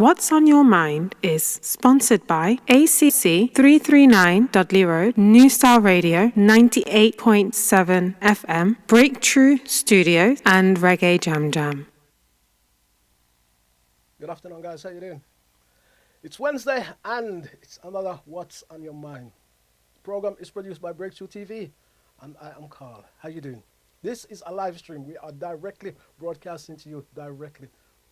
What's on Your Mind is sponsored by ACC 339 Dudley Road, New Style Radio 98.7 FM, Breakthrough Studios, and Reggae Jam Jam. Good afternoon, guys. How you doing? It's Wednesday, and it's another What's on Your Mind. The program is produced by Breakthrough TV, and I am Carl. How you doing? This is a live stream. We are directly broadcasting to you directly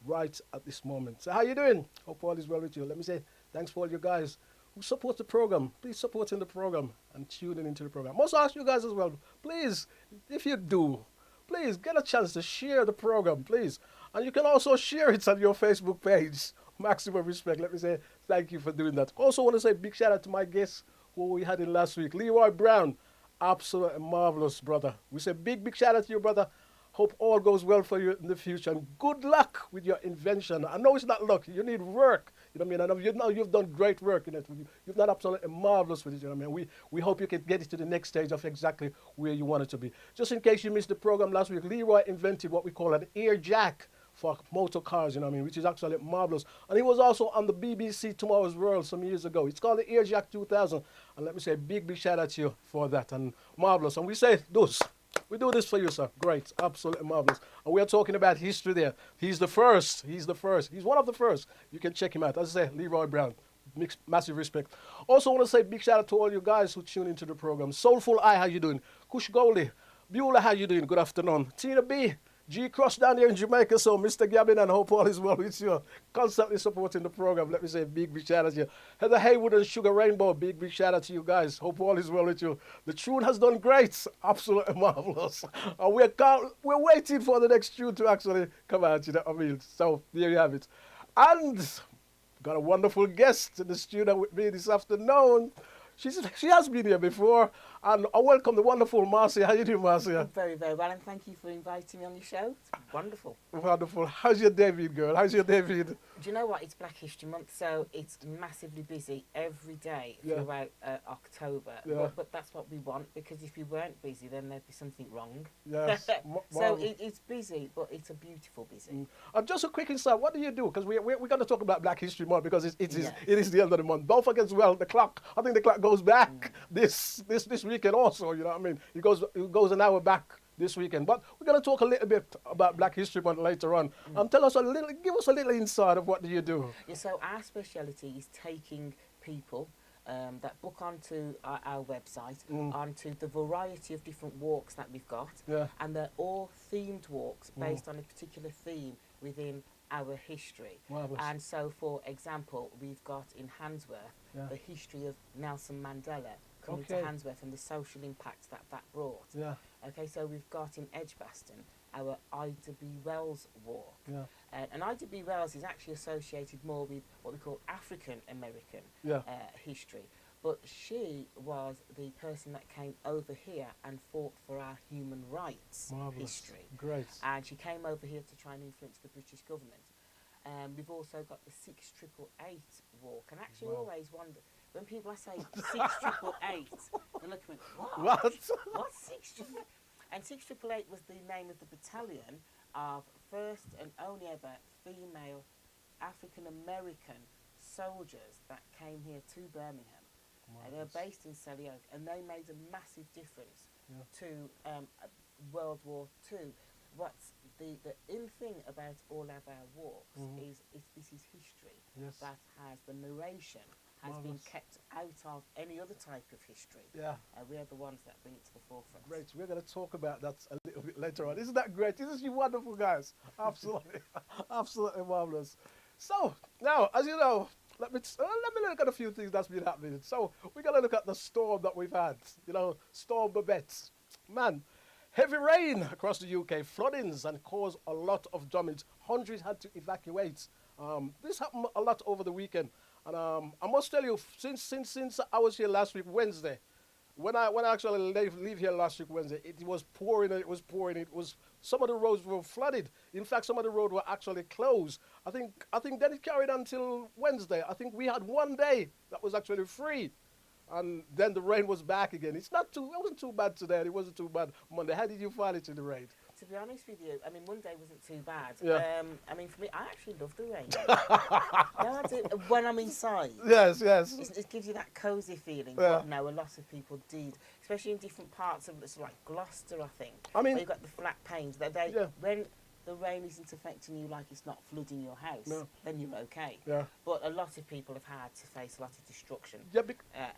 right at this moment. So how you doing? Hope all is well with you. Let me say thanks for all you guys who support the program. Please support in the program and tuning into the program. I must ask you guys as well, please, if you do, please get a chance to share the program, please. And you can also share it on your Facebook page. Maximum respect. Let me say thank you for doing that. Also want to say big shout out to my guests who we had in last week. Leroy Brown, absolutely marvelous, brother. We say big shout out to you, brother. Hope all goes well for you in the future. And good luck with your invention. I know it's not luck. You need work. You know what I mean? I know you've done great work in it. You've done absolutely marvelous with it. You know what I mean? We hope you can get it to the next stage of exactly where you want it to be. Just in case you missed the program last week, Leroy invented what we call an ear jack for motor cars, you know what I mean, which is actually marvelous. And he was also on the BBC Tomorrow's World some years ago. It's called the Earjack 2000. And let me say big shout out to you for that. And marvelous. And we say this. We do this for you, sir. Great. Absolutely marvelous. And we are talking about history there. He's the first. He's one of the first. You can check him out. As I say, Leroy Brown. Massive respect. Also want to say big shout out to all you guys who tune into the program. Soulful Eye, how you doing? Kush Goldie. Beulah, how you doing? Good afternoon. Tina B. G Cross down here in Jamaica, so Mr. Gavin, and hope all is well with you. Constantly supporting the program. Let me say big shout out to you. Heather Haywood and Sugar Rainbow, big shout out to you guys. Hope all is well with you. The tune has done great. Absolutely marvelous. And we're waiting for the next tune to actually come out, you know what I mean? So there you have it. And got a wonderful guest in the studio with me this afternoon. She has been here before, and I welcome the wonderful Marcia. How you doing, Marcia? I'm very well, and thank you for inviting me on your show. It's wonderful. Wonderful. How's your day been, girl? How's your day been? Do you know what? It's Black History Month, so it's massively busy every day throughout October. Yeah. But that's what we want, because if you weren't busy, then there'd be something wrong. Yes. So it's busy, but it's a beautiful busy. Just a quick insight. What do you do? Because we're going to talk about Black History Month, because it is the end of the month. Don't forget as well, the clock. I think the clock goes back this weekend also. You know what I mean? It goes an hour back this weekend. But we're going to talk a little bit about Black History Month later on. And give us a little insight of what do you do. Yeah, so our speciality is taking people that book onto our website, onto the variety of different walks that we've got. Yeah. And they're all themed walks based on a particular theme within our history. Marvelous. And so, for example, we've got in Handsworth the history of Nelson Mandela coming to Handsworth and the social impact that brought. Yeah. Okay, so we've got in Edgbaston our Ida B. Wells walk. Yeah. And Ida B. Wells is actually associated more with what we call African American history. But she was the person that came over here and fought for our human rights history. Great. And she came over here to try and influence the British government. We've also got the 6888 walk. And actually always wonder, when people say 6888, they look at me, what? What's 6888? And 6888 was the name of the battalion of first and only ever female African-American soldiers that came here to Birmingham. They were based in Selly Oak, and they made a massive difference to World War II. What's the in thing about all of our walks is this is history that has the narration has been kept out of any other type of history. Yeah. We are the ones that bring it to the forefront. Great. We're going to talk about that a little bit later on. Isn't that great? Isn't she wonderful, guys? Absolutely. Absolutely marvelous. So, now, as you know, let me look at a few things that's been happening. So, we're going to look at the storm that we've had. You know, Storm Babette. Man, heavy rain across the UK, floodings, and caused a lot of damage. Hundreds had to evacuate. This happened a lot over the weekend. And I must tell you, since I was here last week, Wednesday, when I actually leave here last week, Wednesday, it was pouring. Some of the roads were flooded. In fact, some of the roads were actually closed. I think then it carried on until Wednesday. I think we had one day that was actually free. And then the rain was back again. It wasn't too bad today. It wasn't too bad Monday. How did you find it in the rain? To be honest with you, I mean, Monday wasn't too bad. Yeah. I mean, for me, I actually love the rain. No, I do. When I'm inside. Yes, yes. It gives you that cosy feeling. Yeah. But no, a lot of people did, especially in different parts of, it's like Gloucester, I think. I mean, where you've got the flat panes. When the rain isn't affecting you, like it's not flooding your house, then you're okay. Yeah. But a lot of people have had to face a lot of destruction. Yeah,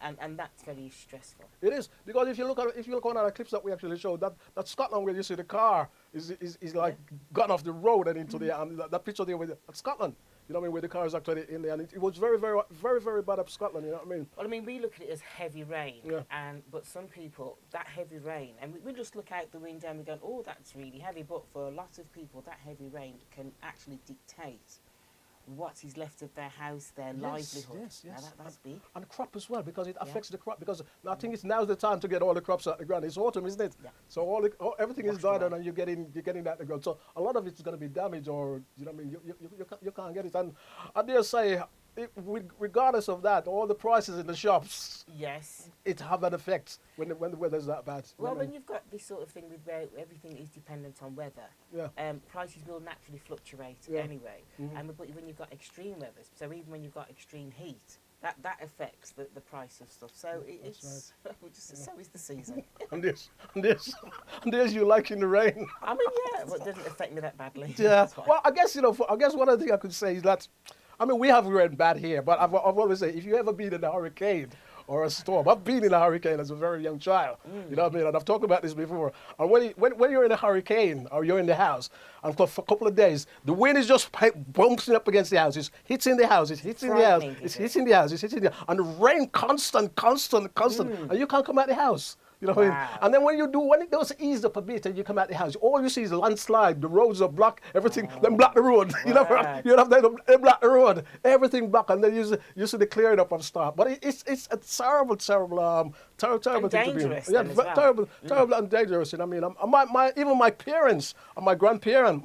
and that's very stressful. it is, because if you look on the clips that we actually showed, that Scotland where you see the car is like gone off the road and into the and that picture there with Scotland. You know what I mean, where the car is actually in there, and it was very, very, very, very bad up Scotland. You know what I mean? Well, I mean, we look at it as heavy rain, Yeah. but some people, that heavy rain, and we just look out the window and we go, oh, that's really heavy. But for a lot of people, that heavy rain can actually dictate what is left of their house, their livelihood. Yes, yes. Now that's big. And crop as well, because it affects the crop. Because I think now's the time to get all the crops out the ground. It's autumn, isn't it? Yeah. So everything is Washed died and you're getting that the ground. So a lot of it's going to be damaged, or you know what I mean. You can't get it. And I dare say, regardless of that, all the prices in the shops, Yes. it have an effect when the weather's that bad. You know Well, what I when mean? you've got this sort of thing with where everything is dependent on weather, Yeah. prices will naturally fluctuate Yeah. anyway. But when you've got extreme weather, so even when you've got extreme heat, that affects the price of stuff. So it's so is the season. and this you like in the rain. I mean, yeah, but it doesn't affect me that badly. Yeah. That's fine. Well, I guess I guess one of the things I could say is that, I mean, we have rain bad here, but I've always said, if you ever been in a hurricane or a storm, I've been in a hurricane as a very young child. You know what I mean? And I've talked about this before. And when you're in a hurricane or you're in the house, and for a couple of days, the wind is just bouncing up against the house. It's hitting the house. It's hitting the house. It's hitting the house. It's hitting the house. And the rain constant. And you can't come out the house. You know what I mean? And then when it does ease up a bit and you come out the house, all you see is landslide. The roads are blocked, everything, then block the road. You know, they block the road, everything block, and then you see the clearing up of stuff. But it's a terrible thing to be in. Yeah, terrible and dangerous. You know what I mean? Even my parents and my grandparents, and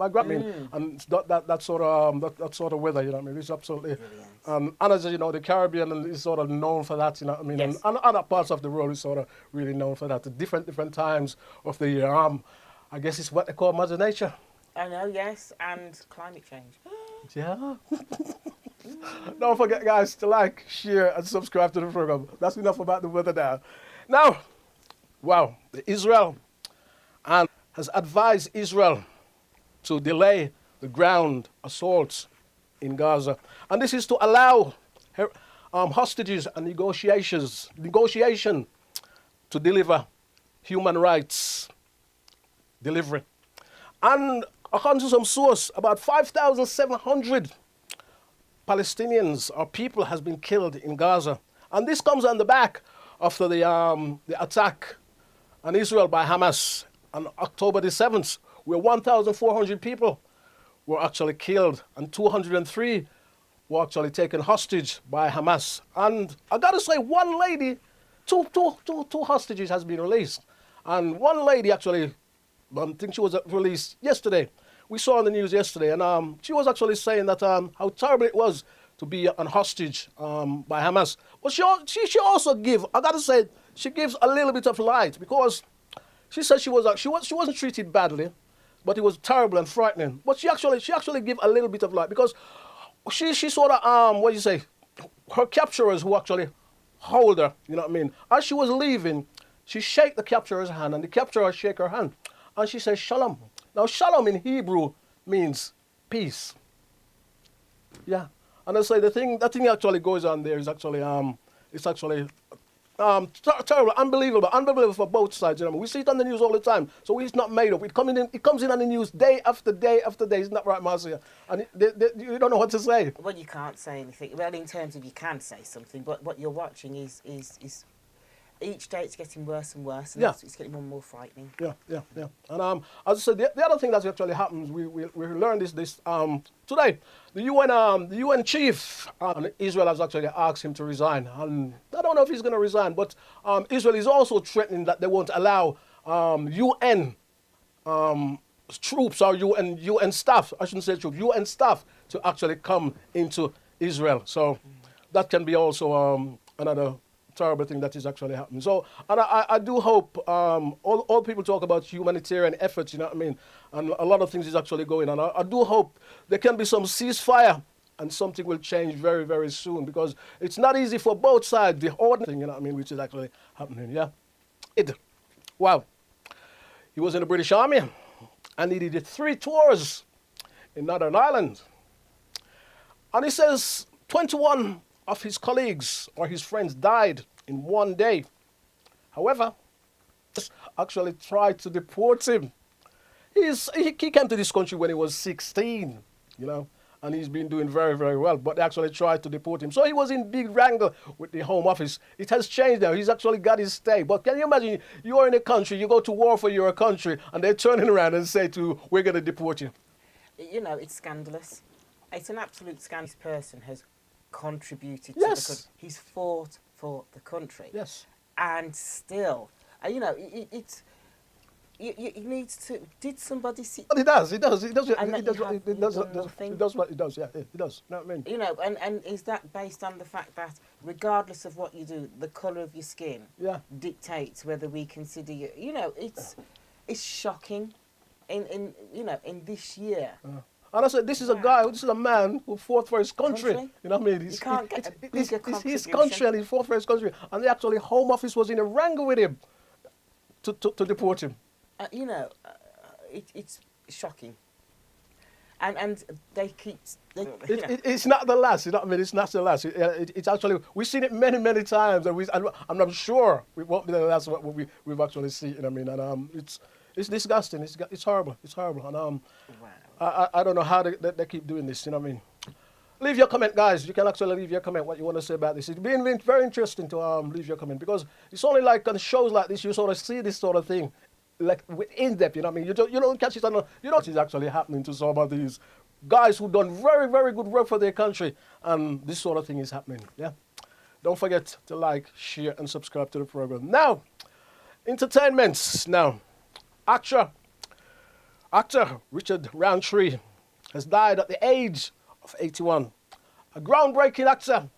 that sort of weather. You know what I mean? It's absolutely. And as you know, the Caribbean is sort of known for that. You know what I mean? Yes. And other parts of the world is sort of really known for that. At different times of the year. I guess it's what they call Mother Nature. I know, yes, and climate change. Yeah. Don't forget, guys, to like, share, and subscribe to the program. That's enough about the weather now. Now, wow, Israel has advised Israel to delay the ground assaults in Gaza, and this is to allow hostages and negotiation to deliver human rights delivery. And according to some source, about 5,700 Palestinians or people has been killed in Gaza. And this comes on the back after the attack on Israel by Hamas on October the 7th, where 1,400 people were actually killed and 203 were actually taken hostage by Hamas. And I gotta say, one lady, two hostages has been released. And one lady actually, I think she was released yesterday. We saw on the news yesterday, and she was actually saying that how terrible it was to be an hostage by Hamas. But she also I gotta say, she gives a little bit of light, because she said she wasn't treated badly, but it was terrible and frightening. But she actually gave a little bit of light, because she sort of what do you say, her capturers who actually hold her, you know what I mean? As she was leaving, she shake the capturer's hand, and the capturer shake her hand, and she says shalom. Now shalom in Hebrew means peace. Yeah, and I say that thing actually goes on there is actually it's actually terrible, unbelievable for both sides. You know, we see it on the news all the time, so it's not made up. It comes in on the news day after day after day. Isn't that right, Marcia? And you don't know what to say. Well, you can't say anything. Well, in terms of you can say something, but what you're watching is each day it's getting worse and worse, and it's getting more and more frightening. Yeah. And as I said, the other thing that actually happens, we learned this today. The UN chief in Israel has actually asked him to resign, and I don't know if he's going to resign, but Israel is also threatening that they won't allow UN troops or UN staff, I shouldn't say troops, UN staff to actually come into Israel. So that can be also another terrible thing that is actually happening. So, and I do hope, all people talk about humanitarian efforts, you know what I mean, and a lot of things is actually going on. I do hope there can be some ceasefire and something will change very, very soon, because it's not easy for both sides, the ordinary thing, you know what I mean, which is actually happening, yeah. Wow. He was in the British Army, and he did 3 tours in Northern Ireland. And he says 21 of his colleagues or his friends died in one day. However, actually tried to deport him. He came to this country when he was 16, you know, and he's been doing very, very well, but they actually tried to deport him. So he was in big wrangle with the Home Office. It has changed now. He's actually got his stay. But can you imagine, you're in a country, you go to war for your country, and they're turning around and say we're going to deport you. You know, it's scandalous. It's an absolute scandal. This person has contributed to Yes. the country. He's fought for the country. Yes. And still, you know, he needs to. Did somebody see? But he does. And What that he you does. nothing. He does what he does. Yeah, he does. You know what I mean? You know, and is that based on the fact that regardless of what you do, the colour of your skin Yeah. dictates whether we consider you? You know, it's shocking. In this year. And I said, this is a man who fought for his country. Country? You know what I mean? You can't get a bigger it's his contribution. country, and he fought for his country. And the actually Home Office was in a wrangle with him to deport him. You know, it's shocking. And they keep. It's not the last. You know what I mean? It's not the last. It's actually, we've seen it many, many times, and I'm sure it won't be the last what we've actually seen. You know what I mean? And it's disgusting. It's horrible. It's horrible. And Wow. I don't know how they keep doing this. You know what I mean? Leave your comment, guys. You can actually leave your comment what you want to say about this. It's been very interesting to leave your comment, because it's only like on shows like this you sort of see this sort of thing, like in depth. You know what I mean? You don't catch it on. You know what is actually happening to some of these guys who've done very, very good work for their country, and this sort of thing is happening. Yeah. Don't forget to like, share, and subscribe to the program. Now, entertainments. Now, actor Richard Roundtree has died at the age of 81. A groundbreaking actor.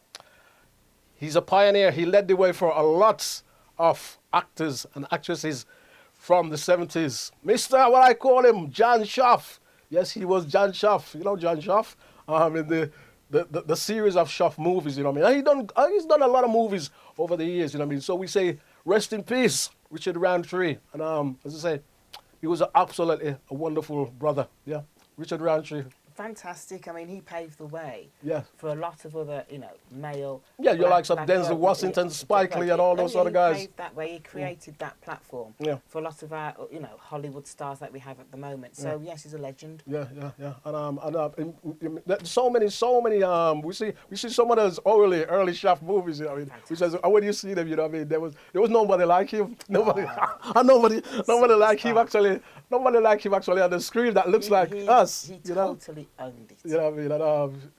He's a pioneer. He led the way for a lot of actors and actresses from the 70s. Mr. what I call him, John Schaff. Yes, he was John Schaff. You know John Schaff? In the series of Schaff movies, you know what I mean? He's done a lot of movies over the years, you know what I mean? So we say, rest in peace, Richard Roundtree. And as I say, he was absolutely a wonderful brother. Yeah, Richard Roundtree. Fantastic. I mean, he paved the way Yeah. for a lot of other, male. Yeah, your likes of black Denzel folk, Washington, Spike Lee, and all those other guys. He paved that way. He created that platform for a lot of our, Hollywood stars that we have at the moment. So yes, he's a legend. Yeah. So many. We see some of those early Schaff movies. You know what I mean? Which is, when you see them, you know what I mean? There was nobody like him. Nobody like him actually. Nobody like him actually on the screen that looks like us. He you know? totally owned it. You know what I mean?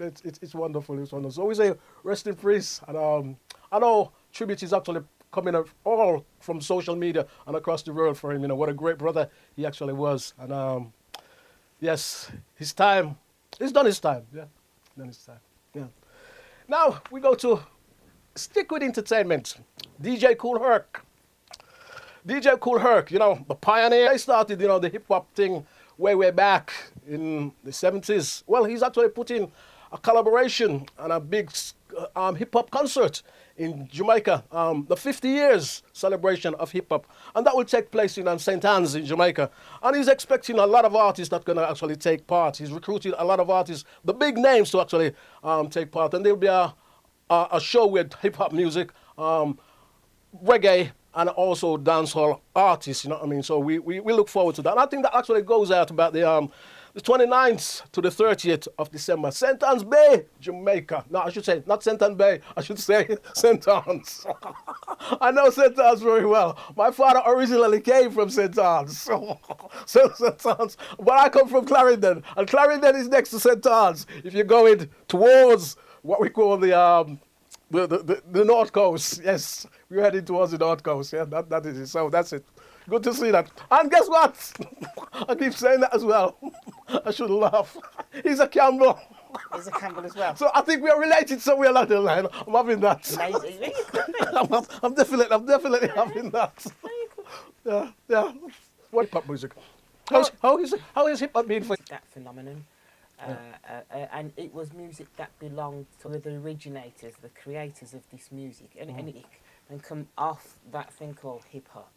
And, it's wonderful. It's wonderful. So we say rest in peace. And I know tribute is actually coming up all from social media and across the world for him. You know what a great brother he actually was. And yes, he's done his time. Yeah, done his time. Yeah. Now we go to stick with entertainment. DJ Kool Herc. DJ Kool Herc, the pioneer. He started, the hip-hop thing way back in the 70s. Well, he's actually put in a collaboration and a big hip-hop concert in Jamaica, the 50 years celebration of hip-hop. And that will take place in St. Anne's in Jamaica. And he's expecting a lot of artists that are going to actually take part. He's recruited a lot of artists, the big names, to actually take part. And there'll be a show with hip-hop music, reggae, and also dancehall artists, you know what I mean? So we look forward to that. And I think that actually goes out about the 29th to the 30th of December. St. Anne's Bay, Jamaica. No, I should say, not St. Anne's Bay, I should say St. Anne's. I know St. Anne's very well. My father originally came from St. Anne's. So St. Anne's. But I come from Clarendon, and Clarendon is next to St. Anne's. If you're going towards what we call the North Coast, yes, we're heading towards the North Coast. Yeah, that is it. So that's it. Good to see that. And guess what? I keep saying that as well. I should laugh. He's a Campbell. He's a Campbell as well. So I think we are related somewhere along the line. I'm having that. Amazing. Yeah, you could be. I'm definitely having that. Yeah. What hip hop music? How is hip hop being for? That phenomenon. And it was music that belonged to the originators, the creators of this music, and it can come off that thing called hip hop.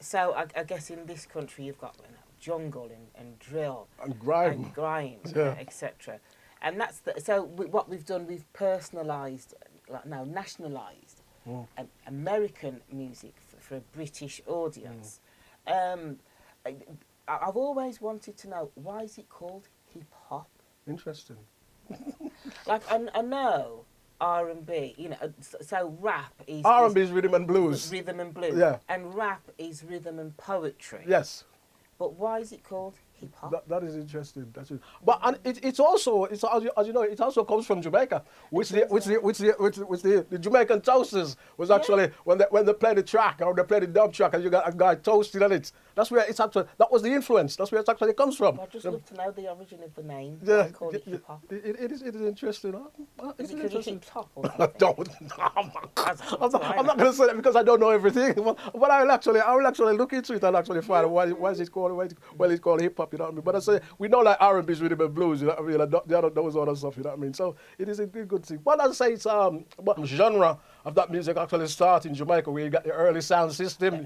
So I guess in this country you've got jungle and drill And grime. and grime, Yeah. etc. And that's what we've done. We've personalised, nationalised American music for a British audience. I've always wanted to know, why is it called hip hop? Interesting. Like I know R&B, so rap is R&B is rhythm and blues. Rhythm and blues. Yeah. And rap is rhythm and poetry. Yes. But why is it called hip hop? That is interesting. That's it. But and it's also as you know, it also comes from Jamaica, which the Jamaican toasters was actually when they play the track or they play the dub track and you got a guy toasting on it. That's where it's actually, that was the influence. That's where it actually comes from. I'd just love to know the origin of the name. Yeah, Why call it hip hop? it is interesting. Is it because you hip hop or I don't. I'm not going to say that because I don't know everything. But I will actually look into it and actually find why is it called it's called hip hop. You know what I mean? But I say we know like R&B is rhythm and blues. You know what I mean? Like, those other stuff. You know what I mean? So it is a good thing. But I say it's but genre of that music actually started in Jamaica, where you got the early sound system,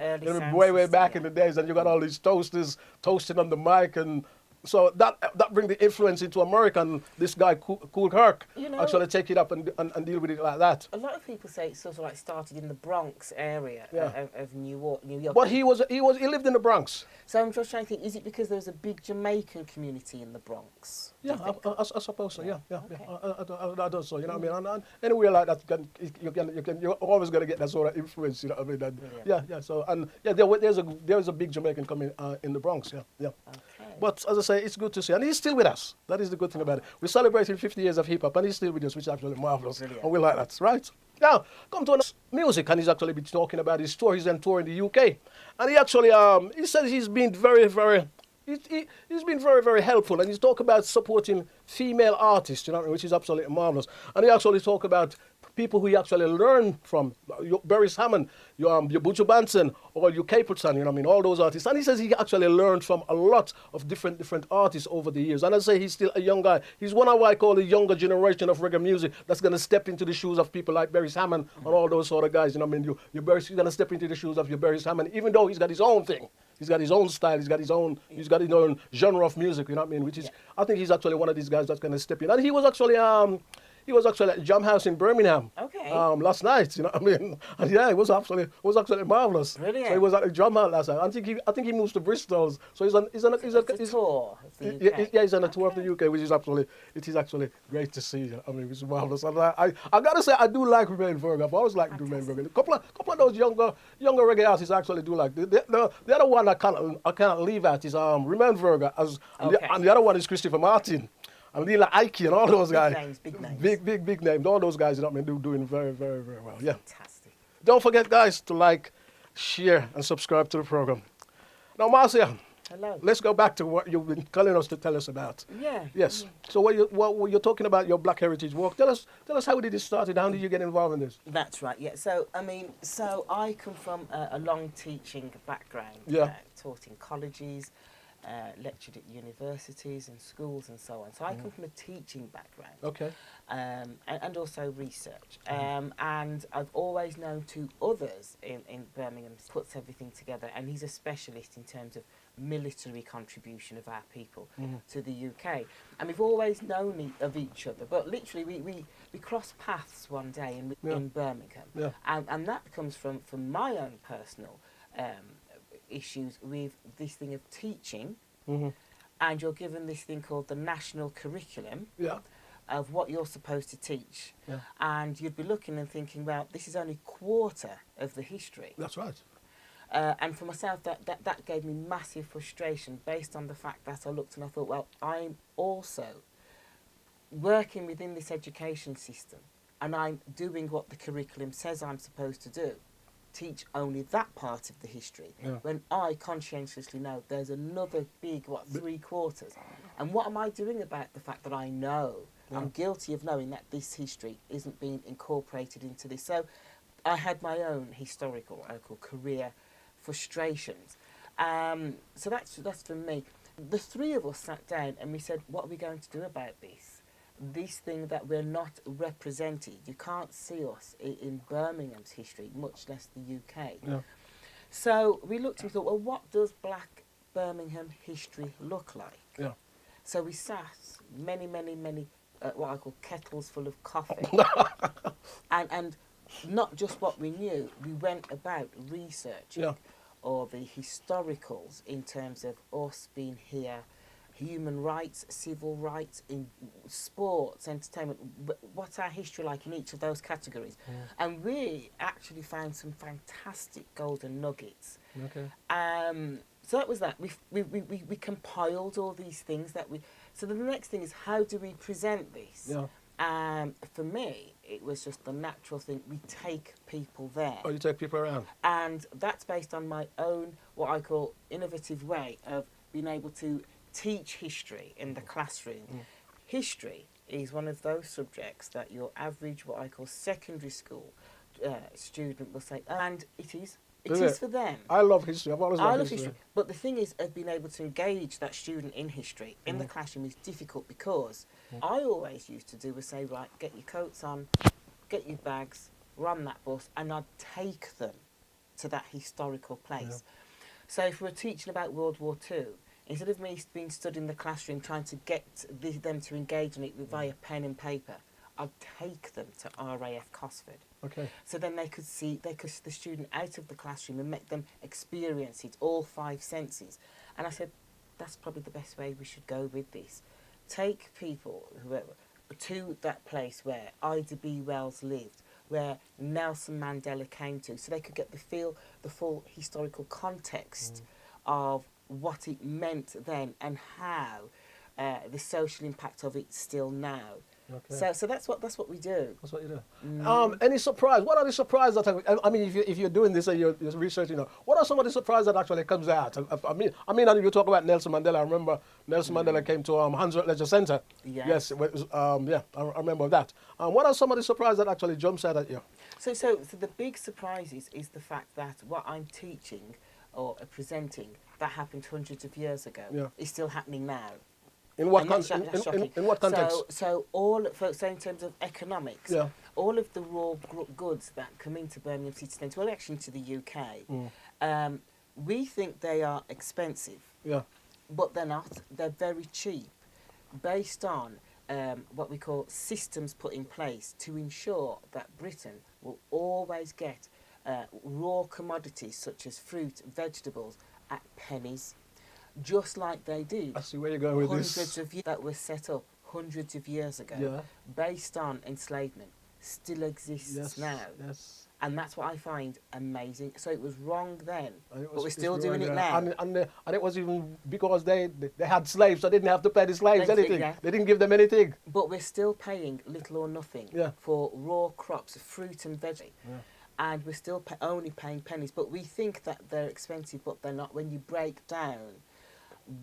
way back in the days, and you got all these toasters toasting on the mic, and so that bring the influence into America, and this guy Cool Herc actually take it up and deal with it like that. A lot of people say it sort of like started in the Bronx area of New York. But he lived in the Bronx. So I'm just trying to think, is it because there was a big Jamaican community in the Bronx? Yeah, I suppose so. Yeah. Okay. I do so. You know what I mean? And anywhere like that, you're always gonna get that sort of influence. You know what I mean? And, So there's a big Jamaican coming in the Bronx. Yeah. Okay. But as I say, it's good to see, and he's still with us. That is the good thing about it. We're celebrating 50 years of hip hop, and he's still with us, which is actually marvelous. Brilliant. And we like that, right? Now, come to music, and he's actually been talking about his tour. He's on tour in the UK, and he actually he said he's been very, very. He's been very, very helpful, and he's talked about supporting female artists, you know, which is absolutely marvelous. And he actually talked about people who he actually learn from, your Beres Hammond, your Buju Banton, or your Capleton, you know what I mean, all those artists. And he says he actually learned from a lot of different artists over the years. And I say he's still a young guy. He's one of what I call the younger generation of reggae music that's going to step into the shoes of people like Beres Hammond and all those sort of guys, you know what I mean. You're going to step into the shoes of your Beres Hammond, even though he's got his own thing. He's got his own style. He's got his own genre of music. You know what I mean? Which is, I think he's actually one of these guys that's going to step in. And he was actually at Jam House in Birmingham. Okay. Last night. You know what I mean? And yeah, it was absolutely marvelous. Brilliant. So he was at the Drum House last night. I think he moves to Bristol. So he's on a tour of the UK. Yeah, he's on a tour of the UK, which is actually great to see. I mean, it's marvelous. And I gotta say, I do like Remain Virgo. I've always liked Remain Virgo. A couple of those younger reggae artists I actually do like. The other one I can't leave out is Remain Virgo, and the other one is Christopher Martin. And Lila Ike and all those guys. Big names. Big names. All those guys, you know what I mean, doing very, very, very well. Yeah. Fantastic. Don't forget, guys, to like, share, and subscribe to the program. Now, Marcia. Hello. Let's go back to what you've been telling us to tell us about. Yeah. Yes. So what you're talking about your Black Heritage Walk. Tell us how did it start? How did you get involved in this? That's right. Yeah. So I come from a long teaching background. Yeah. Taught in colleges, lectured at universities and schools and so on. So I come from a teaching background. Okay. And also research. And I've always known two others in Birmingham, puts everything together, and he's a specialist in terms of military contribution of our people to the UK. And we've always known of each other, but literally we crossed paths one day in Birmingham. Yeah. And that comes from my own personal issues with this thing of teaching, and you're given this thing called the national curriculum of what you're supposed to teach, and you'd be looking and thinking, well, this is only quarter of the history. That's right. And for myself, that gave me massive frustration based on the fact that I looked and I thought, well, I'm also working within this education system, and I'm doing what the curriculum says I'm supposed to do. teach only that part of the history, when I conscientiously know there's another big, 3/4. And what am I doing about the fact that I know, I'm guilty of knowing that this history isn't being incorporated into this? So I had my own historical career frustrations. So that's for me. The three of us sat down and we said, what are we going to do about this? This thing that we're not represented. You can't see us in Birmingham's history, much less the UK. Yeah. So we looked and we thought, well, what does black Birmingham history look like? Yeah. So we sat many, what I call kettles full of coffee. and not just what we knew, we went about researching or the historicals in terms of us being here, human rights, civil rights, in sports, entertainment, what's our history like in each of those categories. And we actually found some fantastic golden nuggets. Okay. So that was that. We compiled all these things that we... So the next thing is, how do we present this? Yeah. For me, it was just the natural thing. We take people there. Oh, you take people around? And that's based on my own, what I call, innovative way of being able to teach history in the classroom. History is one of those subjects that your average, what I call secondary school student will say, and it is. It is for them. I love history. I've always loved history. But the thing is, being able to engage that student in history in the classroom is difficult because I always used to do was say, right, get your coats on, get your bags, run that bus, and I'd take them to that historical place. So if we're teaching about World War II, instead of me being stood in the classroom trying to get them to engage in it via pen and paper, I'd take them to RAF Cosford. Okay. So then they could the student out of the classroom and make them experience it, all 5 senses. And I said, that's probably the best way we should go with this. Take people to that place where Ida B. Wells lived, where Nelson Mandela came to, so they could get the full historical context of what it meant then and how the social impact of it still now. Okay. So that's what we do. That's what you do. Any surprise? What are the surprises that I mean, if you're doing this and you're researching, what are some of the surprises that actually comes out? I mean, if you talk about Nelson Mandela, I remember Nelson Mandela came to Hansard Leisure Centre. Yes. I remember that. What are some of the surprises that actually jumps out at you? So the big surprises is the fact that what I'm teaching or presenting that happened hundreds of years ago is still happening now. In what context? In what context? So in terms of economics, all of the raw goods that come into Birmingham City Centre, well, actually to the UK, we think they are expensive. Yeah. But they're not. They're very cheap, based on what we call systems put in place to ensure that Britain will always get raw commodities such as fruit, vegetables at pennies. Just like they did. I see where you're going with this. Hundreds of years that were set up hundreds of years ago, based on enslavement, still exists now. Yes. And that's what I find amazing. So it was wrong then, but we're still doing it now. And it was even because they had slaves, so they didn't have to pay the slaves anything. They didn't give them anything. But we're still paying little or nothing for raw crops, fruit and veggie. Yeah. And we're still only paying pennies. But we think that they're expensive, but they're not. When you break down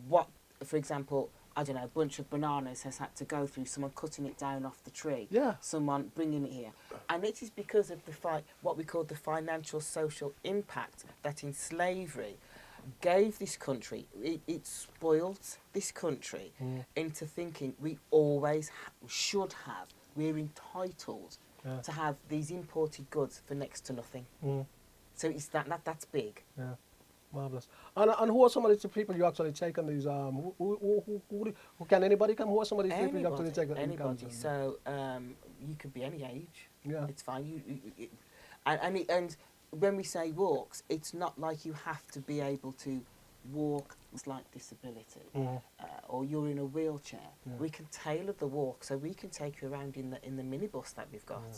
what, for example, I don't know, a bunch of bananas has had to go through, someone cutting it down off the tree, someone bringing it here. And it is because of what we call the financial social impact that in slavery gave this country, it spoiled this country into thinking we always should have, we're entitled to have these imported goods for next to nothing. So it's that's big. Yeah. Marvelous. And who are some of the people you actually take on these? Who can anybody come? Who are some of these people you actually take? Anybody. So you could be any age. Yeah. It's fine. And when we say walks, it's not like you have to be able to walk with slight disability or you're in a wheelchair. Yeah. We can tailor the walk, so we can take you around in the minibus that we've got. Yeah.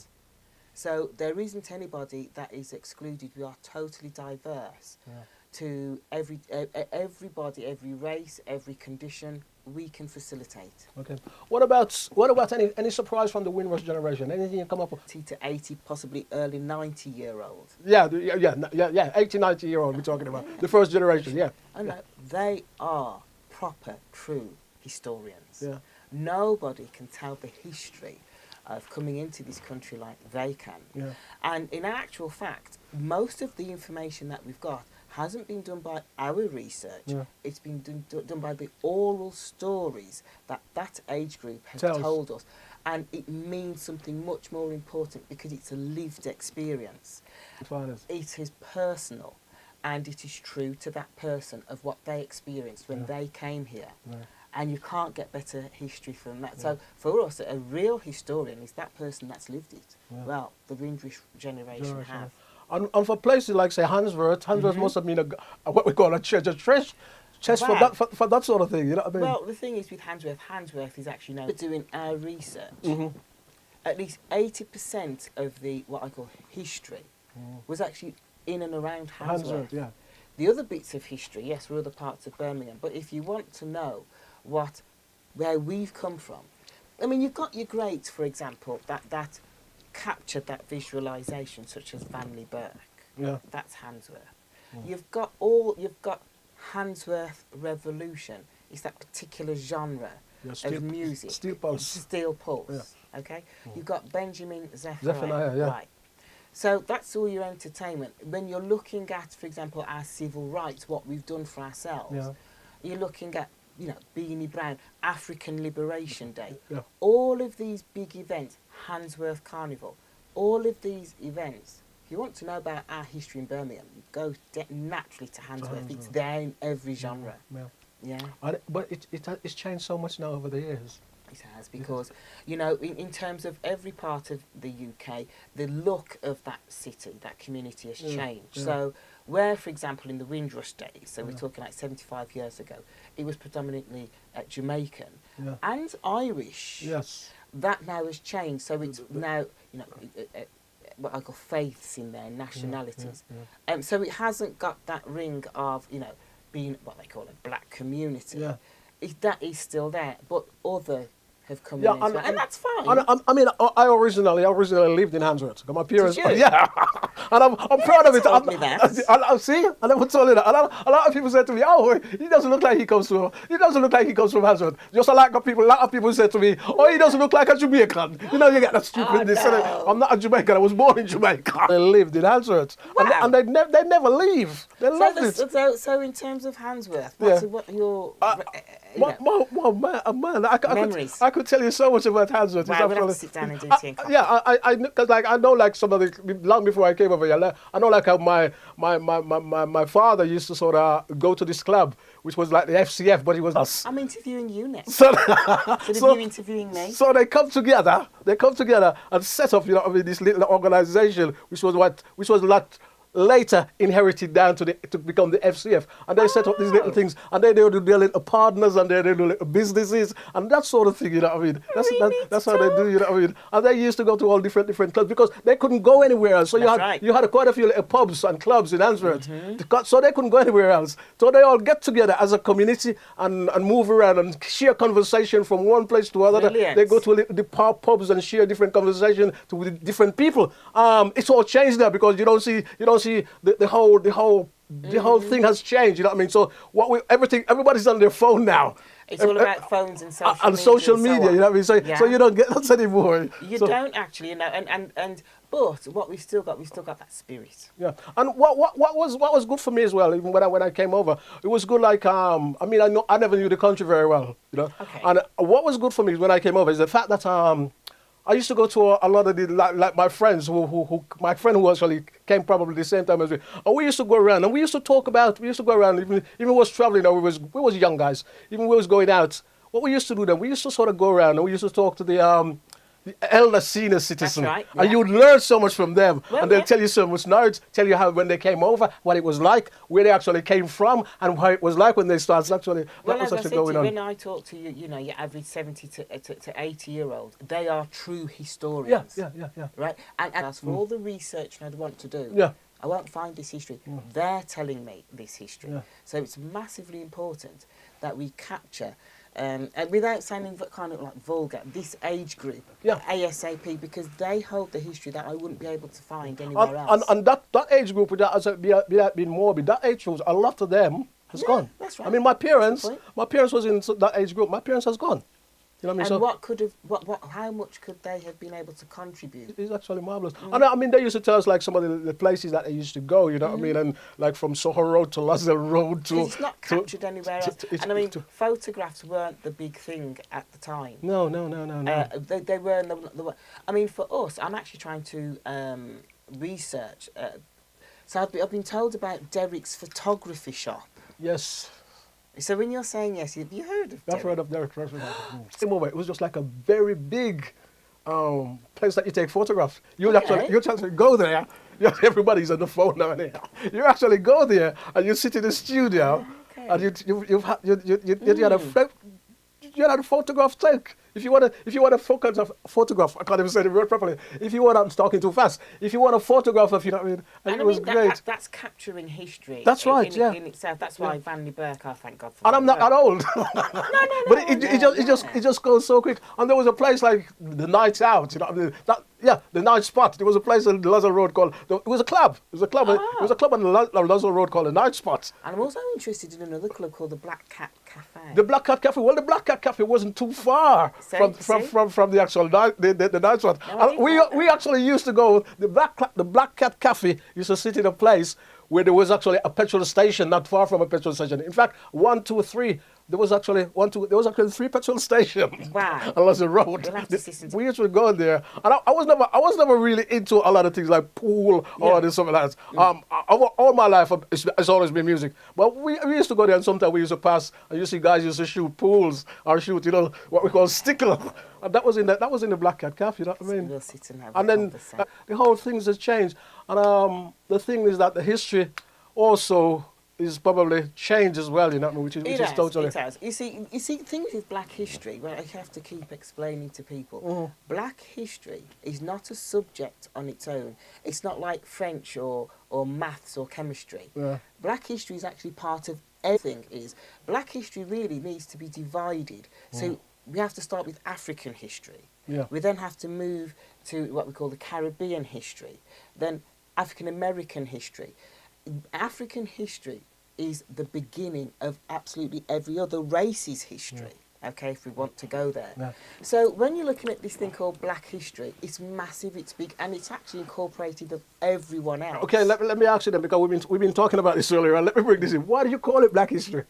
So there isn't anybody that is excluded. We are totally diverse. Yeah. to everybody, every race, every condition. We can facilitate. Okay. What about any surprise from the Windrush generation? Anything you come up with? To 80, possibly early 90-year-old. Yeah, 80, 90-year-old we're talking about. The first generation, yeah. Oh no, they are proper, true historians. Yeah. Nobody can tell the history of coming into this country like they can. Yeah. And in actual fact, most of the information that we've got hasn't been done by our research. Yeah. It's been done by the oral stories that age group has Tells. told us. And it means something much more important because it's a lived experience. It is personal, and it is true to that person of what they experienced when they came here. Yeah. And you can't get better history from that. So for us, a real historian is that person that's lived it. Yeah. Well, the Windrush generation have. And for places like, say, Handsworth must have been what we call a treasure chest for that sort of thing, you know what I mean? Well, the thing is with Handsworth is actually known for doing our research. At least 80% of the, what I call history, was actually in and around Handsworth. Yeah. The other bits of history, yes, were other parts of Birmingham. But if you want to know where we've come from, I mean, you've got your greats, for example, that captured that visualisation, such as Vanley Burke. Yeah. That's Handsworth. You've got Handsworth Revolution. It's that particular genre of music. Steel Pulse. Steel Pulse. Yeah. Okay. You've got Benjamin Zephaniah. Yeah. Right. So that's all your entertainment. When you're looking at, for example, our civil rights, what we've done for ourselves, you're looking at, Beanie Brown, African Liberation Day, all of these big events, Handsworth Carnival, all of these events. If you want to know about our history in Birmingham, you go naturally to Handsworth. It's there in every genre. Yeah. But it's changed so much now over the years. It has, because, in terms of every part of the UK, the look of that city, that community has changed. Yeah. So where, for example, in the Windrush days, so we're talking like 75 years ago, it was predominantly Jamaican and Irish. Yes. That now has changed. So it's now, what I call faiths in there, nationalities. So it hasn't got that ring of, being what they call a black community. Yeah. That is still there, but other have come in as well, and that's fine. I originally lived in Handsworth. My parents, Did you? yeah, and I'm proud of it. Told me that. I see, I never told you that. A lot of people said to me, "Oh, he doesn't look like he comes from Handsworth." Just a lot of people said to me, "Oh, he doesn't look like a Jamaican." You get that stupid. They said, "I'm not a Jamaican. I was born in Jamaica." They lived in Handsworth, and they never leave. They loved it. So in terms of Handsworth, what your man, memories? I could tell you so much about Handsworth. Right, we'll have to sit down and do tea and coffee. Yeah, I know like some of the, long before I came over here, I know like how my father used to sort of go to this club, which was like the FCF, but it was us. I'm interviewing you next. So you interviewing me? So they come together and set up, this little organization, which was later inherited down to become the FCF, and they set up these little things, and they do their little partners, and they do little businesses, and that sort of thing. That's how they do. And they used to go to all different clubs because they couldn't go anywhere else. So you had quite a few little pubs and clubs in Handsworth, so they couldn't go anywhere else. So they all get together as a community and move around and share conversation from one place to another. Brilliant. They go to the pubs and share different conversation with different people. It's all changed now because you don't see the whole thing has changed. You know what I mean? So everybody's on their phone now. It's all about phones and social media. You know what I mean? So you don't get that anymore. You don't actually, but what we've still got that spirit. Yeah. And what was good for me as well, even when I came over, it was good. Like I never knew the country very well. Okay. And what was good for me when I came over is the fact that I used to go to a lot of the, like my friends my friend who actually came probably the same time as me. And we used to go around and we used to go around, even was traveling, we was young guys, even we was going out. What we used to do then, we used to sort of go around and we used to talk to the elder senior citizen. That's right, yeah. And you would learn so much from them. Well, and they'll tell you so much knowledge, tell you how when they came over, what it was like, where they actually came from, and how it was like when they started actually. When I talk to you, your average 70 to 80-year-old, they are true historians. Yeah. Right? And as for all the research I'd want to do, yeah. I won't find this history. They're telling me this history. Yeah. So it's massively important that we capture, and without sounding kind of like vulgar, this age group, Yeah. ASAP, because they hold the history that I wouldn't be able to find anywhere else. And that age group, that has been morbid, that age group, a lot of them has gone. That's right. I mean, my parents That's the was in that age group. My parents has gone. You know what I mean? And So what could have, how much could they have been able to contribute? it's actually marvelous. And I mean, they used to tell us like some of the places that they used to go. You know what I mean? And like from Soho Road to Lazar Road to. 'Cause it's not captured anywhere else. And I mean, photographs weren't the big thing at the time. No. They weren't the. I mean, for us, I'm actually trying to research. So I've been told about Derek's photography shop. Yes. So when you're saying yes, have you heard of That's Derek? right up there. Same over. It was just like a very big place that you take photographs. You actually go there. Everybody's on the phone now and then. You actually go there and you sit in the studio and you had a photograph take. If you want a photograph, I can't even say the word properly. I'm talking too fast. If you want a photograph of, you know what I mean, and it was great. That's capturing history. That's right, in itself. That's why Vanley Burke. Oh, thank God for. And I'm not that old. But it just goes so quick. And there was a place like the Night Out, you know, the Night Spot. There was a place on the Lazar Road called. It was a club. It was a club. It was a club on the Lazar Road called the Night Spot. And I'm also interested in another club called the Black Cat Cafe. The Black Cat Cafe. Well, the Black Cat Cafe wasn't too far from the actual the Night Spot. No, we actually used to go. The Black Cat Cafe used to sit in a place where there was actually a petrol station not far from a petrol station. In fact, 1, 2, 3. There was actually 3 petrol stations. Wow. On Lazar Road. We'll have to listen to We used to go there, and I was never really into a lot of things like pool or this something like that. All my life it's always been music. But we used to go there, and sometimes we used to pass, and you see guys used to shoot pools or shoot, you know, what we call stickler. And that was in the Black Cat Cafe. You know what I mean? We'll sit and have And a then conversation. the whole thing has changed. And the thing is that the history also is probably changed as well, you know, which is totally. It has. You see, things with Black history, where I have to keep explaining to people, Black history is not a subject on its own. It's not like French or maths or chemistry. Yeah. Black history is actually part of everything. Black history really needs to be divided. So we have to start with African history. Yeah. We then have to move to what we call the Caribbean history, then African American history. African history is the beginning of absolutely every other race's history, okay, if we want to go there. Yeah. So when you're looking at this thing called Black history, it's massive, it's big, and it's actually incorporated of everyone else. Okay, let me ask you then, because we've been talking about this earlier, and let me bring this in. Why do you call it Black history?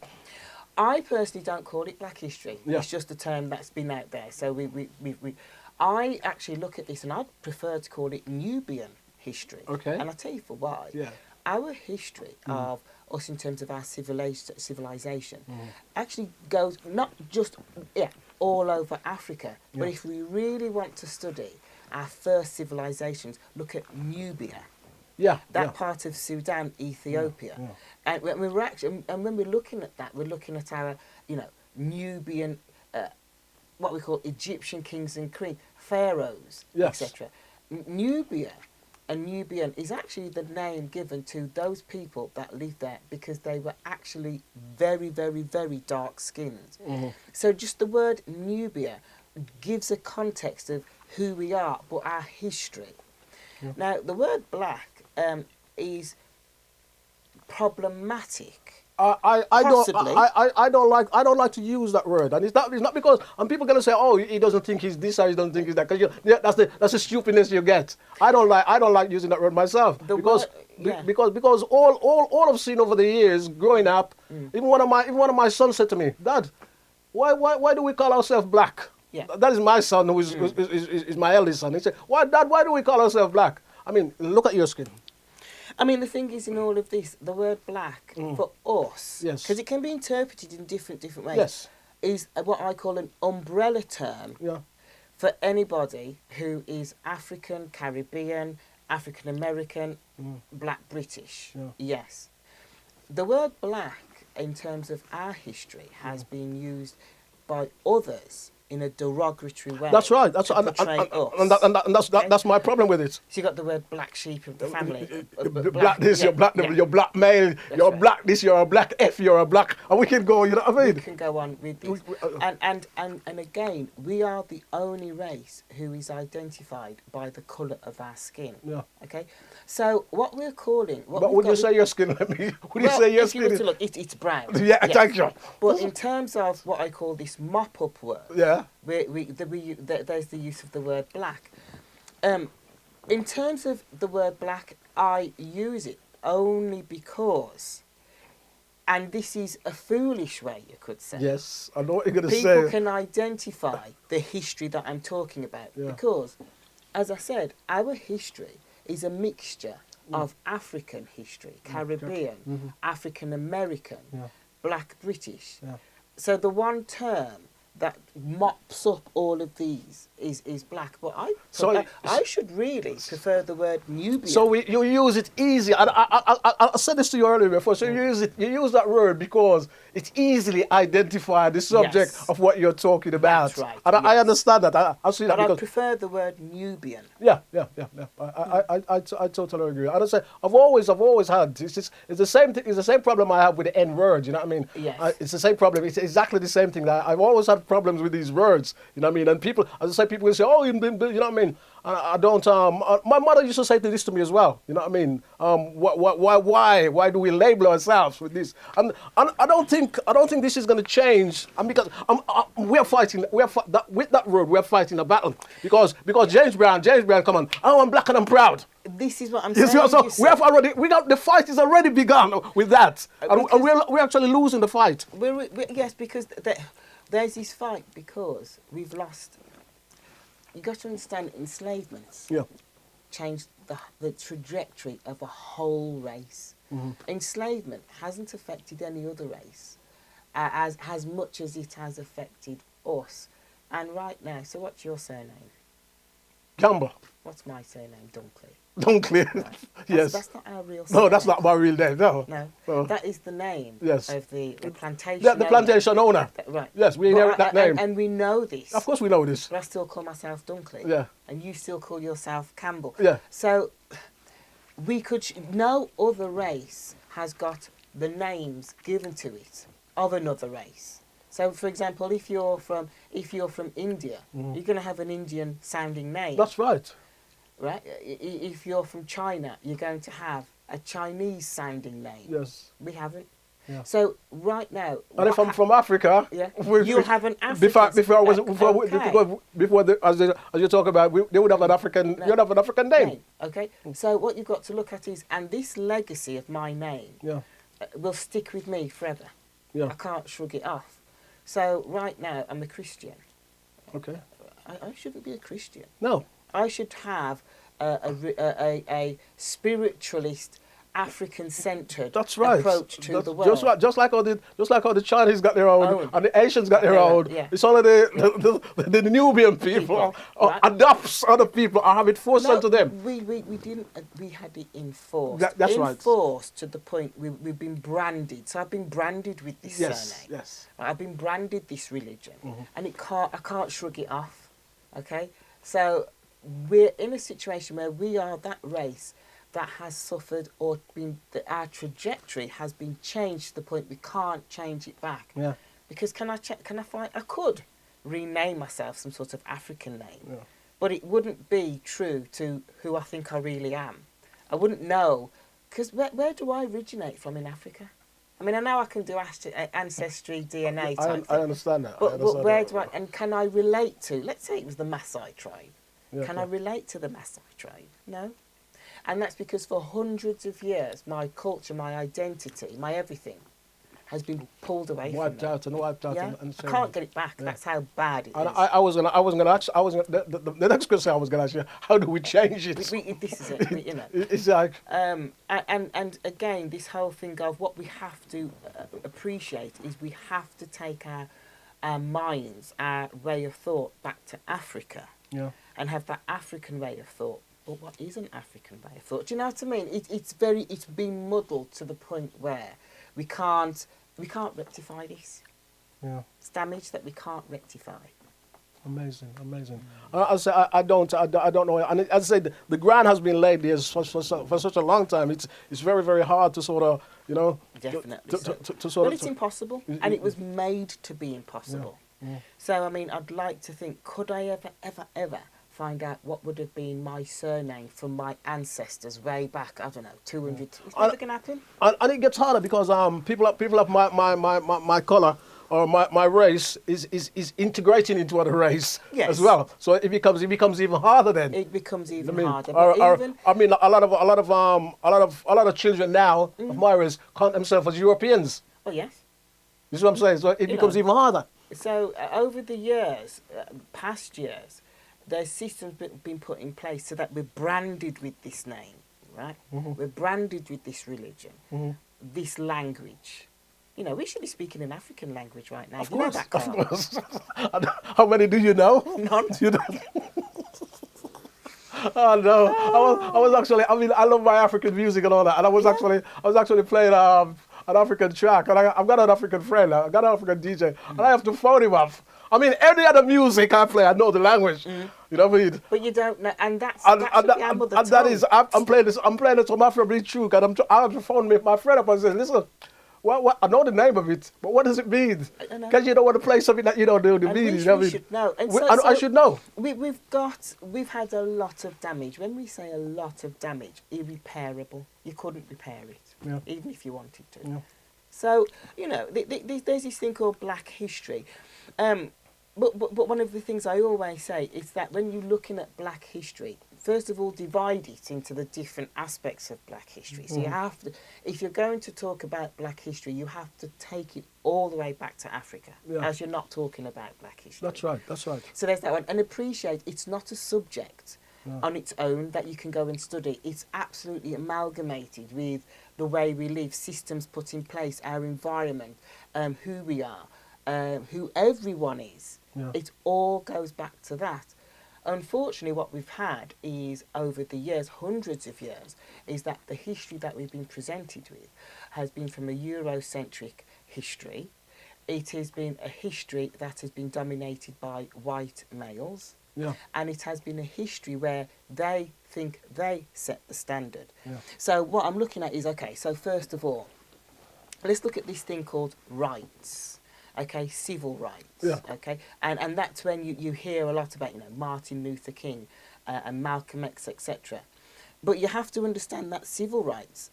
I personally don't call it Black history. Yeah. It's just a term that's been out there. So I actually look at this, and I'd prefer to call it Nubian history. Okay. And I'll tell you for why. Yeah. Our history of us in terms of our civilization actually goes not just all over Africa, but if we really want to study our first civilizations, look at Nubia. That part of Sudan, Ethiopia. And when we're looking at that, we're looking at our, Nubian, what we call Egyptian kings and queens, pharaohs, etc. Nubia and Nubian is actually the name given to those people that lived there because they were actually very, very, very dark-skinned. So just the word Nubia gives a context of who we are, but our history. Now, the word black is problematic. I don't like to use that word, and it's not because people gonna say, oh, he doesn't think he's this or he doesn't think he's that, because that's the stupidness you get. I don't like using that word myself because all I've seen over the years growing up, even one of my sons said to me, Dad, why do we call ourselves black? Yeah. That is my son who is my eldest son. He said, Dad, why do we call ourselves black? I mean, look at your skin. I mean, the thing is, in all of this, the word black, for us, Yes. because it can be interpreted in different ways, is what I call an umbrella term for anybody who is African, Caribbean, African American, black British. Yes. The word black, in terms of our history, has been used by others in a derogatory way. That's right. to portray us. That's my problem with it. So you got the word black sheep of the family. Black this, you're black, you're black male, you're right. black this, you're a black F, you're a black, and we can go. You know what I mean? We can go on with this. And again, we are the only race who is identified by the colour of our skin. Yeah. Okay. So what we're calling. But would you say your skin? Would you say your skin? Look, it's brown. Yeah, yes. thank you. But in terms of what I call this mop-up word, Yeah. there's the use of the word black. In terms of the word black, I use it only because, and this is a foolish way, you could say. Yes, I know what you're going to say. People can identify the history that I'm talking about because, as I said, our history is a mixture of African history, Caribbean, African American, Black British. Yeah. So the one term that mops up all of these is black. But I should really prefer the word Nubian. So you use it easy. I said this to you earlier before. So you use that word because it's easily identified the subject of what you're talking about. That's right. And I understand that. I see that. But I because prefer the word Nubian. Yeah. I totally agree. I say I've always had it's the same thing. It's the same problem I have with the N word. You know what I mean? Yes. It's the same problem. It's exactly the same thing. I've always had problems with these words. You know what I mean? And people, as I say, people will say, "Oh, you know what I mean?" I don't. My mother used to say this to me as well. You know what I mean? Why do we label ourselves with this? And I don't think this is going to change. And because we're fighting. With that word, we're fighting a battle because James Brown, come on. Oh, I'm black and I'm proud. This is what I'm saying. So the fight is already begun with that, and we're actually losing the fight. Yes, because there's this fight because we've lost. You got to understand, enslavement changed the trajectory of a whole race. Mm-hmm. Enslavement hasn't affected any other race as much as it has affected us. And right now, so what's your surname? Campbell. What's my surname? Dunkley. Dunkley. Right. Yes. That's not our real surname. No, that's not my real name. No. No. That is the name of the plantation owner. The plantation owner. Right. Yes, we inherit that name. And we know this. Of course we know this. But I still call myself Dunkley. Yeah. And you still call yourself Campbell. Yeah. So no other race has got the names given to it of another race. So, for example, if you're from India, you're going to have an Indian sounding name. That's right. Right? If you're from China, you're going to have a Chinese sounding name. Yes. We haven't. Yeah. So right now, and if I'm from Africa, you'll have an African. As you talk about, they would have an African. You'd have an African name. Okay. So what you've got to look at is, and this legacy of my name will stick with me forever. Yeah. I can't shrug it off. So right now, I'm a Christian. Okay. I shouldn't be a Christian. No. I should have a spiritualist, African-centered approach to the world. Just like how the Chinese got their own and the Asians got their own. Yeah. It's only the Nubian people adopts other people or have it forced onto them. We didn't. We had it enforced. That's right. Enforced to the point we've been branded. So I've been branded with this surname. Yes. I've been branded this religion, and I can't shrug it off. Okay. So we're in a situation where we are that race that has suffered or our trajectory has been changed to the point we can't change it back. Yeah. Because can I find? I could rename myself some sort of African name, but it wouldn't be true to who I think I really am. I wouldn't know, because where do I originate from in Africa? I mean, I know I can do ancestry, DNA type I understand that. But where do I, and can I relate to, let's say it was the Maasai tribe. Yeah, can I relate to the Maasai tribe? No. And that's because for hundreds of years, my culture, my identity, my everything has been pulled away from me. Wiped out. Yeah? I can't get it back. Yeah. That's how bad it is. The next question I was gonna ask you, how do we change it? This is it, you know. It's like and again, this whole thing of what we have to appreciate is we have to take our minds, our way of thought back to Africa. Yeah. And have that African way of thought. But what is an African way of thought? Do you know what I mean? It's been muddled to the point where we can't rectify this. Yeah. It's damage that we can't rectify. Amazing, amazing. I don't know. And as I said, the ground has been laid there for such a long time. It's very, very hard to sort of, you know, Definitely. to sort Well, of. it's impossible, and it was made to be impossible. Yeah. So, I mean, I'd like to think, could I ever find out what would have been my surname from my ancestors way back, I don't know, 200... It's never going to happen. And it gets harder because people of my colour or my race is integrating into other race Yes. as well. So it becomes even harder then. It becomes even I mean, harder. But even... I mean, a lot of children now of my race count themselves as Europeans. Oh, yes. You see what I'm saying? So it becomes even harder. So over the years, past years, there's systems been put in place so that we're branded with this name, right? Mm-hmm. We're branded with this religion, Mm-hmm. this language. You know, we should be speaking an African language right now. Of You know course, that, of Carl? course. How many do you know? None. You don't. Oh no! I was actually. I mean, I love my African music and all that, and I was actually playing an African track, and I've got an African friend. I've got an African DJ, and I have to phone him up. I mean, any other music I play, I know the language. You know what I mean? But you don't know, and that should be our mother and that tongue. is, I'm playing this from Afrobeat True, and I have to phone my friend up and say, listen. What I know the name of it, but what does it mean? Because you don't want to play something that you don't know the meaning. You know what I mean? Should know. And I should know. We've had a lot of damage. When we say a lot of damage, irreparable. You couldn't repair it, even if you wanted to. Yeah. So you know, there's this thing called Black history. But one of the things I always say is that when you're looking at Black history, first of all, divide it into the different aspects of Black history. So you have to, if you're going to talk about Black history, you have to take it all the way back to Africa, as you're not talking about Black history. That's right. That's right. So there's that one. And appreciate it's not a subject on its own that you can go and study. It's absolutely amalgamated with the way we live, systems put in place, our environment, who we are, who everyone is. Yeah. It all goes back to that. Unfortunately, what we've had is, over the years, hundreds of years, is that the history that we've been presented with has been from a Eurocentric history. It has been a history that has been dominated by white males. Yeah. And it has been a history where they think they set the standard. Yeah. So what I'm looking at is, okay, so first of all, let's look at this thing called rights. Okay, civil rights. Yeah. Okay, and that's when you hear a lot about, you know, Martin Luther King and Malcolm X, etc. But you have to understand that civil rights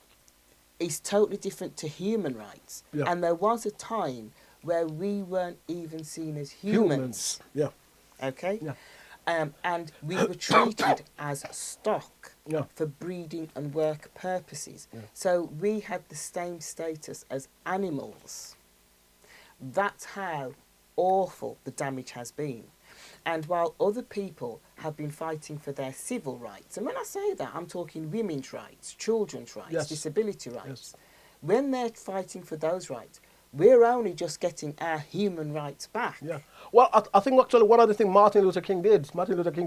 is totally different to human rights. Yeah. And there was a time where we weren't even seen as humans. Yeah. Okay. Yeah. And we were treated as stock Yeah. for breeding and work purposes. Yeah. So we had the same status as animals. That's how awful the damage has been. And while other people have been fighting for their civil rights, and when I say that, I'm talking women's rights, children's rights, Yes. disability rights. Yes. When they're fighting for those rights, we're only just getting our human rights back. Yeah. Well, I think actually one of the things Martin Luther King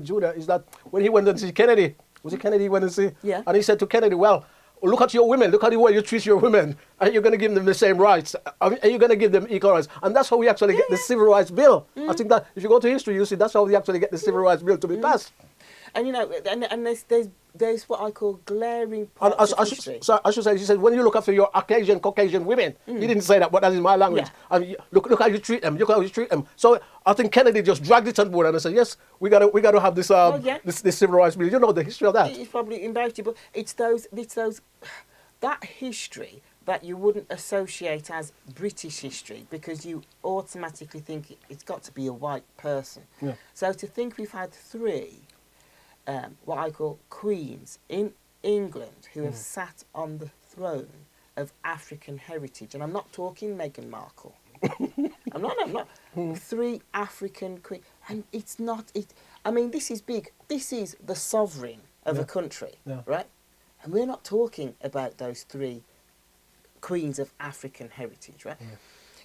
Jr., is that when he went to see Kennedy, was it Kennedy he went to see? Yeah. And he said to Kennedy, well, look at your women, look at the way you treat your women. Are you going to give them the same rights? Are you going to give them equal rights? And that's how we actually get the Civil Rights Bill. I think that if you go to history, you see that's how we actually get the Civil Rights Bill to be passed. And you know, and there's what I call glaring parts of history. I should say, he said, when you look after your Caucasian women, he didn't say that, but that is my language. Yeah. And look how you treat them. Look how you treat them. So I think Kennedy just dragged it on board and said, yes, we got to have this this civil rights bill. You know the history of that. It's probably embarrassing, but it's those that history that you wouldn't associate as British history because you automatically think it's got to be a white person. Yeah. So to think we've had three, what I call queens in England who have sat on the throne of African heritage, and I'm not talking Meghan Markle. I'm not. Three African queens, and it's not. I mean, this is big. This is the sovereign of a country, right? And we're not talking about those three queens of African heritage, right? Yeah.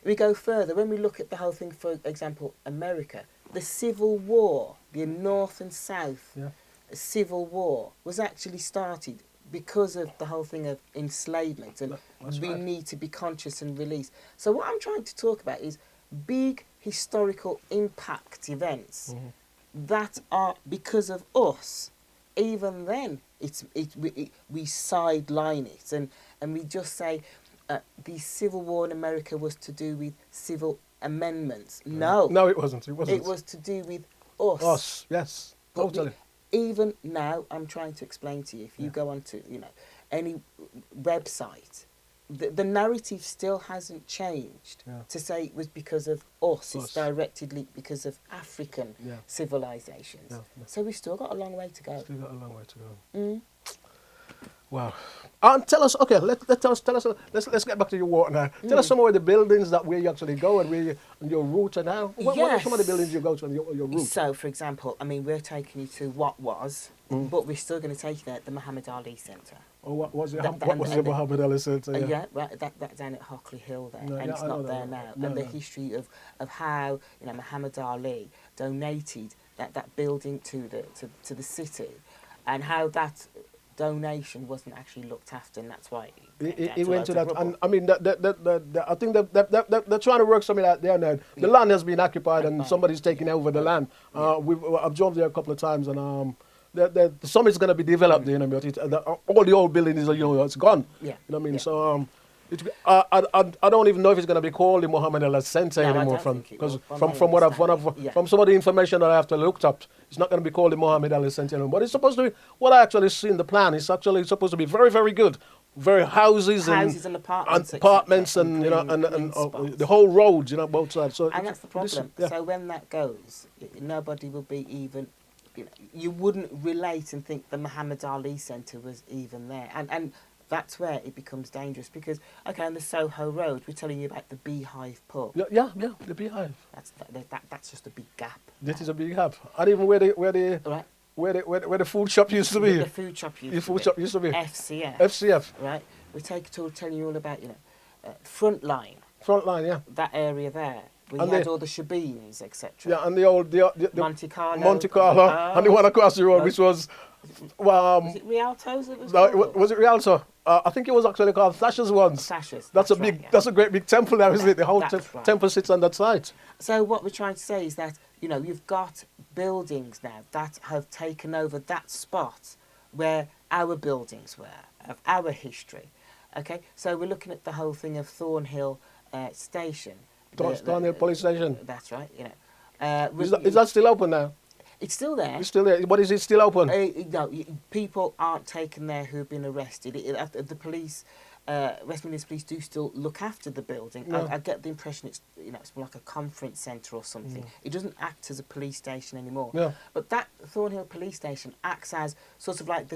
We go further. When we look at the whole thing, for example, America, the Civil War, the North and South Civil War was actually started because of the whole thing of enslavement, and we need to be conscious and release. So what I'm trying to talk about is big historical impact events that are because of us, even then we sideline it and we just say the Civil War in America was to do with civil amendments. No. No, it wasn't. It wasn't. It was to do with us. Us, yes. But Totally. even now, I'm trying to explain to you, if you go onto, any website, the narrative still hasn't changed to say it was because of us. It's directly linked because of African civilizations. Yeah, yeah. So we've still got a long way to go. Still got a long way to go. Wow. And tell us, okay, let's get back to your walk now. Tell us some of the buildings that where you actually go and and your route and how. What are some of the buildings you go to on your route? So, for example, we're taking you to what was, but we're still going to take you there at the Muhammad Ali Centre. Oh, what was it? What was the Muhammad Ali Centre? Yeah, right. That down at Hockley Hill there, and it's not there now. And the history of how Muhammad Ali donated that building to the city, and how that donation wasn't actually looked after, and that's why it went to that. And I mean, I think they're trying to work something out there now. The land has been occupied, and somebody's taking over the land. I've drove there a couple of times, and the summit's going to be developed. But all the old buildings, it's gone. Yeah. You know what I mean? So I don't even know if it's going to be called the Muhammad Ali Centre anymore, from some of the information that I have to look up. It's not going to be called the Muhammad Ali Centre anymore. But it's supposed to be, what I actually see in the plan, it's actually supposed to be very, very good. Very houses and apartments and the whole road, both sides. So and that's the problem. So when that goes, nobody will be even. You wouldn't relate and think the Muhammad Ali Centre was even there, and that's where it becomes dangerous because on the Soho Road we're telling you about the Beehive pub. Yeah, the Beehive. That's just a big gap. That is a big gap, and even where the food shop used to be. The food shop used to be. FCF. Right. We telling you all about Frontline. Frontline, yeah. That area there. We had all the shebeens, etc. Yeah, and the Monte Carlo. And the one across the road, which was... was it Rialto's? Was it Rialto? I think it was actually called Thasher's once. Thasher's. That's a great big temple now, isn't it? The whole temple sits on that site. So what we're trying to say is that, you've got buildings now that have taken over that spot where our buildings were, of our history. Okay, so we're looking at the whole thing of Thornhill Station. Thornhill Police Station. That's right, Is that still open now? It's still there. It's still there. But is it still open? No, people aren't taken there who have been arrested. The police, West Midlands Police do still look after the building. Yeah. I get the impression it's it's more like a conference centre or something. Mm. It doesn't act as a police station anymore. Yeah. But that Thornhill Police Station acts as sort of like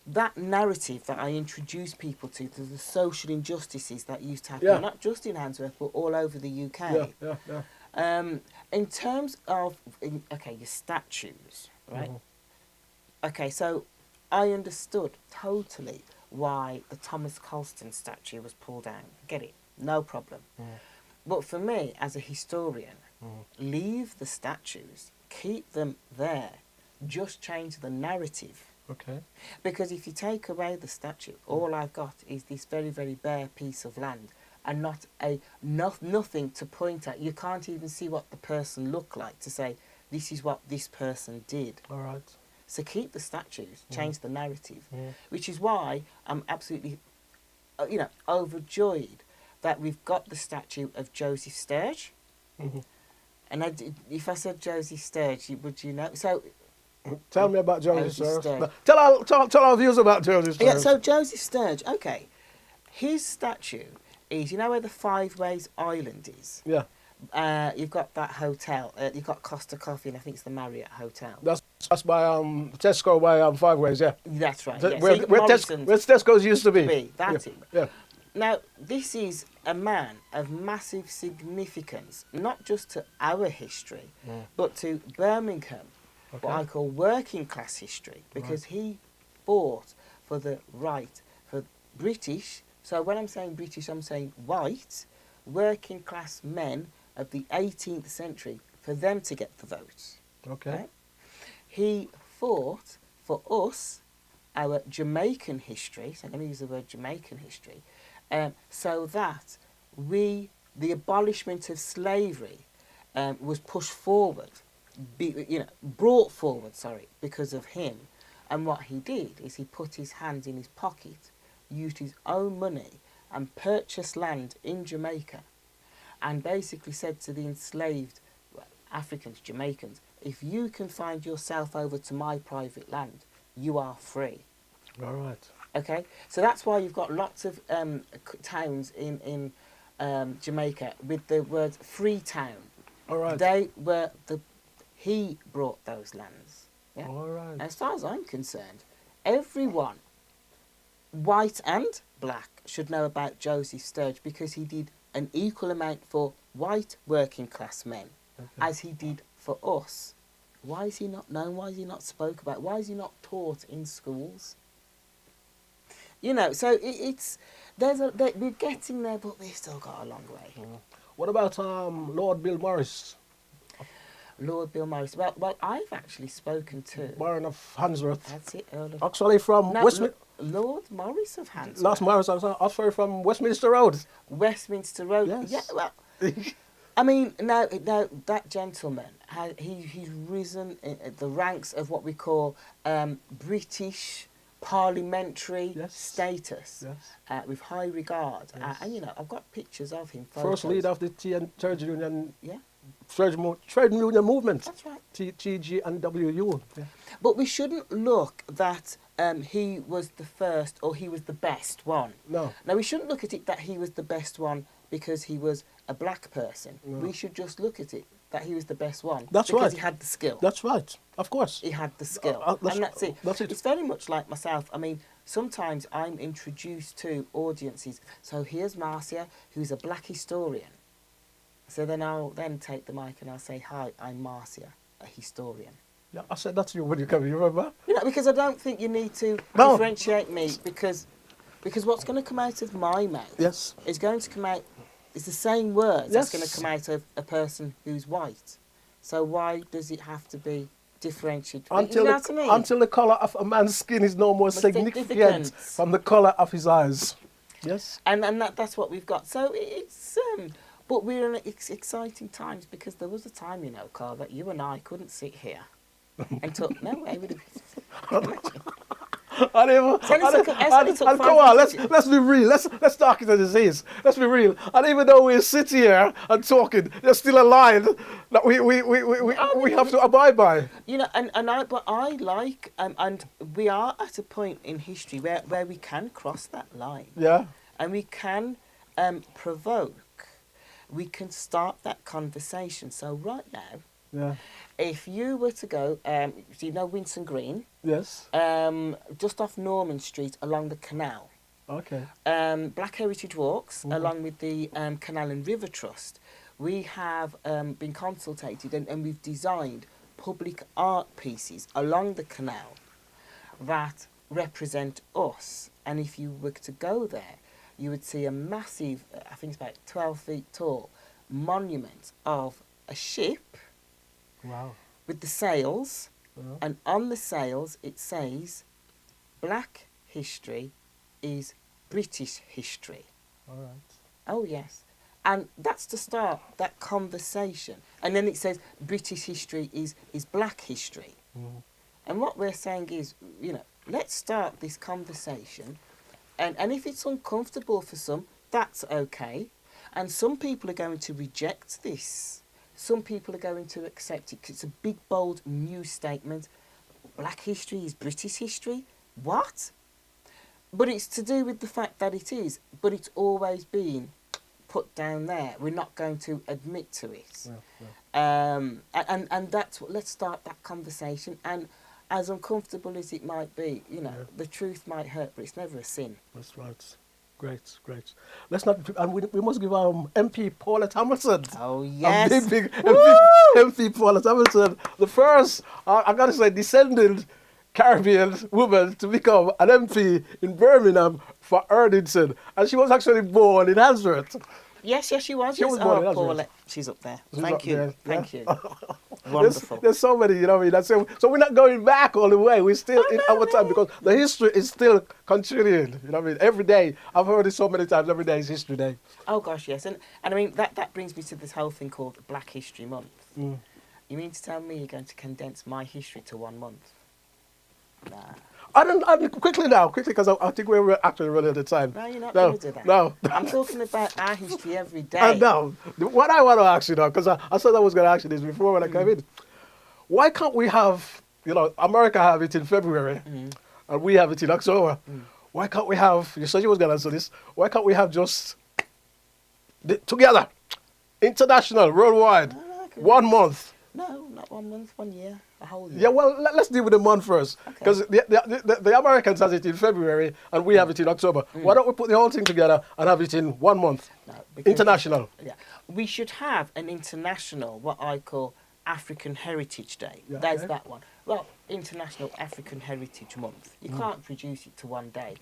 that narrative that I introduce people to the social injustices that used to happen, not just in Handsworth, but all over the UK. Yeah. In terms of, your statues, right? Mm-hmm. Okay, so I understood totally why the Thomas Colston statue was pulled down. Get it? No problem. Mm. But for me, as a historian, leave the statues, keep them there, just change the narrative. Okay. Because if you take away the statue, all I've got is this very, very bare piece of land and nothing to point at. You can't even see what the person looked like to say, this is what this person did. All right. So keep the statues, change the narrative, which is why I'm absolutely, overjoyed that we've got the statue of Joseph Sturge. Mm-hmm. And if I said Joseph Sturge, would you know? So... Tell me about Joseph Sturge. Tell our viewers about Joseph Sturge. Yeah, so Joseph Sturge, okay. His statue is, where the Five Ways Island is? Yeah. You've got that hotel. You've got Costa Coffee, and I think it's the Marriott Hotel. That's by Tesco by Five Ways, yeah. That's right. Where Tesco's used to be. That's it. Yeah. Now, this is a man of massive significance, not just to our history, but to Birmingham. Okay. What I call working class history, because he fought for the right for British, so when I'm saying British, I'm saying white, working class men of the 18th century, for them to get the vote. Okay. Right? He fought for us, our Jamaican history, so I'm going to use the word Jamaican history, so that the abolishment of slavery was pushed forward, brought forward, because of him. And what he did is he put his hands in his pocket, used his own money, and purchased land in Jamaica, and basically said to the enslaved Africans, Jamaicans, if you can find yourself over to my private land, you are free. All right. Okay, so that's why you've got lots of towns in Jamaica with the words Freetown. All right. He brought those lands. Yeah? All right. And as far as I'm concerned, everyone, white and black, should know about Joseph Sturge because he did an equal amount for white working class men as he did for us. Why is he not known? Why is he not spoke about? Why is he not taught in schools? So we're getting there, but we've still got a long way. What about Lord Bill Morris? Lord Bill Morris. Well, I've actually spoken to Baron of Handsworth. That's it, Earl of... Actually from Westminster. Lord Morris of Handsworth. Last Morris, actually from Westminster Road. Westminster Road. Yes. Yeah. Well, I mean, now that gentleman he's risen in the ranks of what we call British parliamentary status with high regard. Yes. And I've got pictures of him. First leader of the Tea and Trade Union. Yeah. Trade Union movement. That's right. TG and WU. Yeah. But we shouldn't look that he was the first or he was the best one. No. Now, we shouldn't look at it that he was the best one because he was a black person. No. We should just look at it that he was the best one That's because right. he had the skill. That's right. Of course. He had the skill. And that's it. That's it. It's very much like myself. I mean, sometimes I'm introduced to audiences. So here's Marcia, who's a black historian. So then I'll then take the mic and I'll say, hi, I'm Marcia, a historian. Yeah, I said that to you when you came, you remember? Because I don't think you need to differentiate me because what's going to come out of my mouth is going to come out, it's the same words that's going to come out of a person who's white. So why does it have to be differentiated? Until the colour of a man's skin is no more significant from the colour of his eyes. Yes. And that's what we've got. So it's... But we're in exciting times because there was a time, Carl, that you and I couldn't sit here and talk. No way would have. Come on, let's be real. Let's talk it as it is. Let's be real. And even though we're sitting here and talking, there's still a line that we have to abide by. But I like, and we are at a point in history where we can cross that line. Yeah. And we can provoke. We can start that conversation. So right now, if you were to go, Winson Green? Yes. Just off Norman Street along the canal. Okay. Black Heritage Walks along with the Canal and River Trust. We have been consulted and we've designed public art pieces along the canal that represent us. And if you were to go there, you would see a massive, I think it's about 12 feet tall, monument of a ship with the sails. And on the sails it says, black history is British history. All right. Oh, yes. And that's to start that conversation. And then it says British history is black history. And what we're saying is, let's start this conversation. And if it's uncomfortable for some, that's okay. And some people are going to reject this. Some people are going to accept it because it's a big, bold, new statement. Black history is British history? What? But it's to do with the fact that it is. But it's always been put down there. We're not going to admit to it. And that's what, let's start that conversation. And as uncomfortable as it might be, the truth might hurt, but it's never a sin. That's right. Great. Let's not. And we must give MP Paulette Hamilton. Oh yes. A big MP Paulette Hamilton, the first, I gotta say, descendant Caribbean woman to become an MP in Birmingham for Erdington, and she was actually born in Handsworth. Yes, she was. She Yes. was born in Oh, Nazareth. Paula, she's up there. She's Thank up you. there, Thank yeah. you. Wonderful. There's so many, you know what I mean? So we're not going back all the way. We're still in our time because the history is still continuing. You know what I mean? Every day, I've heard it so many times, every day is History Day. Oh gosh, yes, and I mean that brings me to this whole thing called Black History Month. Mm. You mean to tell me you're going to condense my history to 1 month? Nah. Quickly, because I think we're actually running out of time. No, you're not No, going to do that. no. I'm talking about our history every day. No. What I want to ask you now, because I said I was going to ask you this before when I came in. Why can't we have, America have it in February and we have it in October? Why can't we have, you said you was going to answer this, why can't we have just together, international, worldwide, 1 month? No, not 1 month, 1 year, a whole year. Yeah, well, let's deal with the month first. Because the Americans have it in February and we have it in October. Why don't we put the whole thing together and have it in 1 month? No, International. Yeah. We should have an international, what I call African Heritage Day. Yeah, There's okay. that one. Well, International African Heritage Month. You can't reduce it to 1 day.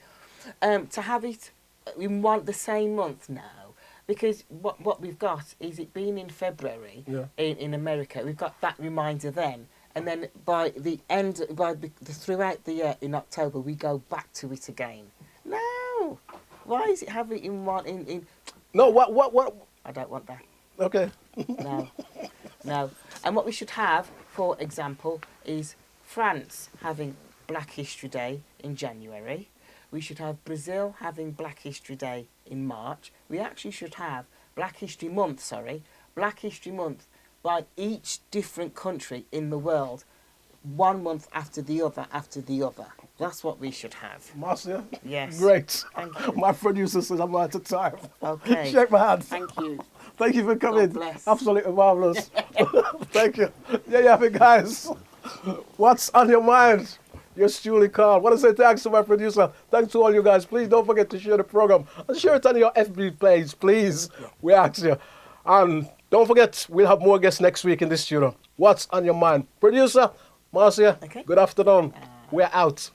To have it in the same month now, because what we've got is it being in February in America, we've got that reminder then, and then by the end, throughout the year in October, we go back to it again. No, why is it having it in one in? No, what? I don't want that. Okay. No. And what we should have, for example, is France having Black History Day in January. We should have Brazil having Black History Day in March. We actually should have Black History Month by each different country in the world, 1 month after the other. That's what we should have. Marcia? Yes. Great. Thank you. My producer says I'm out of time. Okay. Shake my hand. Thank you. Thank you for coming. God bless. Absolutely marvelous. Thank you. Yeah, you have it, guys. What's on your mind? Yours truly, Carl. I want to say thanks to my producer. Thanks to all you guys. Please don't forget to share the program. And share it on your FB page, please. We ask you. And don't forget, we'll have more guests next week in this studio. What's on your mind? Producer, Marcia, Okay. good afternoon. We're out.